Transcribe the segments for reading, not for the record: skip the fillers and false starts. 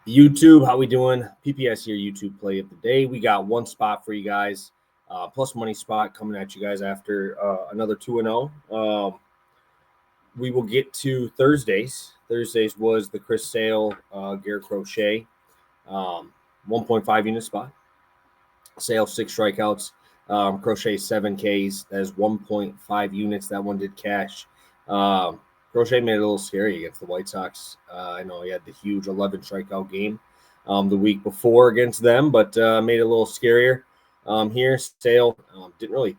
YouTube, how we doing? PPS here, YouTube play of the day. We got one spot for you guys, plus money spot coming at you guys after another 2-0. We will get to Thursdays. Thursdays was the Chris Sale, Garrett Crochet, 1.5 unit spot. Sale 6 strikeouts, Crochet 7 Ks. That is 1.5 units. That one did cash. Crochet made it a little scary against the White Sox. I know he had the huge 11 strikeout game the week before against them, but made it a little scarier here. Sale didn't really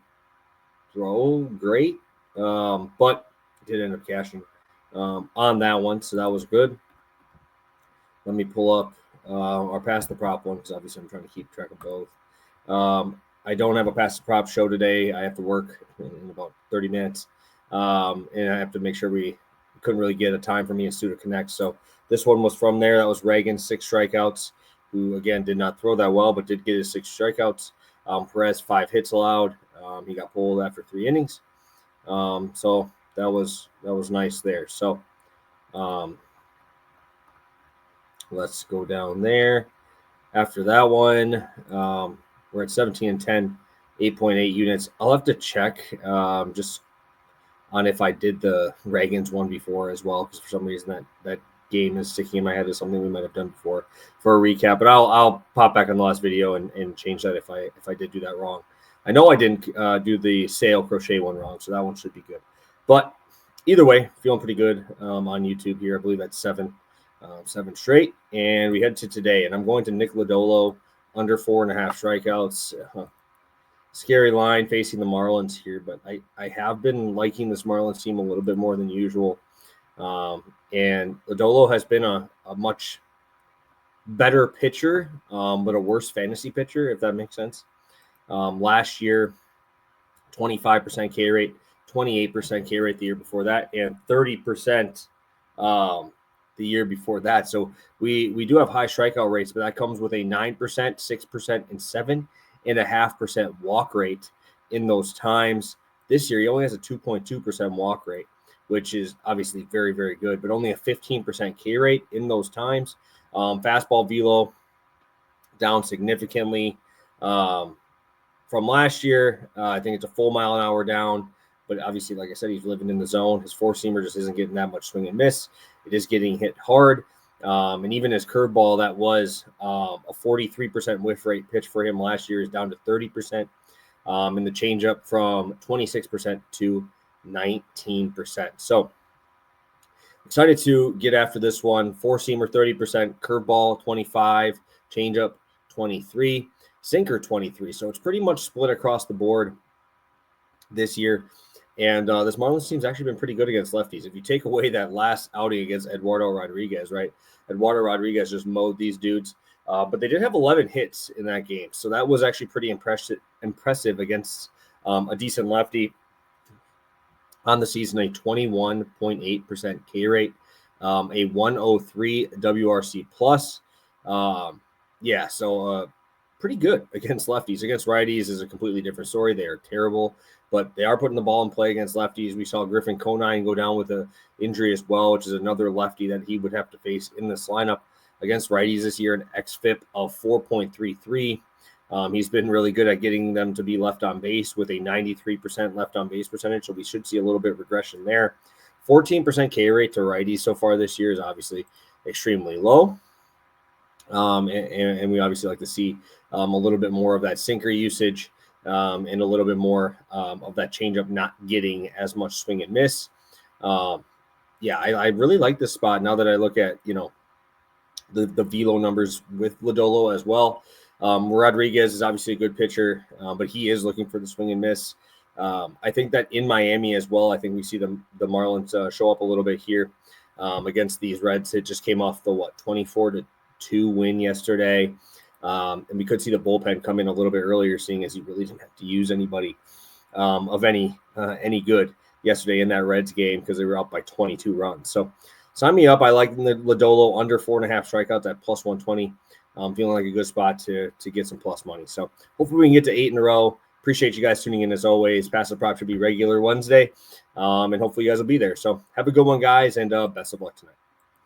throw great, but did end up cashing on that one, so that was good. Let me pull up our Pass the Prop one because obviously I'm trying to keep track of both. I don't have a Pass the Prop show today. I have to work in about 30 minutes. And I have to make sure we couldn't really get a time for me and Stu to connect. So this one was from there. That was Reagan, 6 strikeouts, who, again, did not throw that well, but did get his 6 strikeouts. Perez, 5 hits allowed. He got pulled after 3 innings. So that was nice there. So let's go down there. After that one, we're at 17-10, 8.8 units. I'll have to check just on if I did the Reagan's one before as well, because for some reason that game is sticking in my head as something we might have done before for a recap. But I'll pop back on the last video and change that if I did do that wrong. I know I didn't do the Sale Crochet one wrong, so that one should be good. But either way, feeling pretty good on YouTube here. I believe that's 7 straight. And we head to today, and I'm going to Nick Lodolo, under 4.5 strikeouts. Scary line facing the Marlins here, but I have been liking this Marlins team a little bit more than usual. And Lodolo has been a much better pitcher, but a worse fantasy pitcher, if that makes sense. Last year, 25% K rate, 28% K rate the year before that, and 30% the year before that. So we do have high strikeout rates, but that comes with a 9%, 6%, and 7.5% walk rate in those times. This year, he only has a 2.2% walk rate, which is obviously very, very good, but only a 15% K rate in those times. Fastball velo down significantly from last year. I think it's a full mile an hour down, but obviously, like I said, he's living in the zone. His four-seamer just isn't getting that much swing and miss. It is getting hit hard. And even his curveball, that was a 43% whiff rate pitch for him last year, is down to 30%. And the changeup from 26% to 19%. So excited to get after this one. Four-seamer 30%, curveball 25, changeup 23, sinker 23. So it's pretty much split across the board this year. And this Marlins team's actually been pretty good against lefties. If you take away that last outing against Eduardo Rodriguez, right? Eduardo Rodriguez just mowed these dudes. But they did have 11 hits in that game. So that was actually pretty impressive against a decent lefty. On the season, a 21.8% K rate, a 103 WRC plus. So pretty good against lefties. Against righties is a completely different story. They are terrible, but they are putting the ball in play against lefties. We saw Griffin Conine go down with an injury as well, which is another lefty that he would have to face in this lineup. Against righties this year, an xFIP of 4.33. He's been really good at getting them to be left on base with a 93% left on base percentage, so we should see a little bit of regression there. 14% K rate to righties so far this year is obviously extremely low. And we obviously like to see a little bit more of that sinker usage and a little bit more of that changeup not getting as much swing and miss. I really like this spot now that I look at, the velo numbers with Lodolo as well. Rodriguez is obviously a good pitcher, but he is looking for the swing and miss. I think that in Miami as well, I think we see the Marlins show up a little bit here against these Reds. It just came off the 24-2 win yesterday. And we could see the bullpen come in a little bit earlier, seeing as he really didn't have to use anybody of any good yesterday in that Reds game because they were up by 22 runs. So sign me up. I like the Lodolo under 4.5 strikeouts at plus 120. Feeling like a good spot to get some plus money. So hopefully we can get to 8 in a row. Appreciate you guys tuning in as always. Pass the Prop should be regular Wednesday. And hopefully you guys will be there. So have a good one, guys, and best of luck tonight.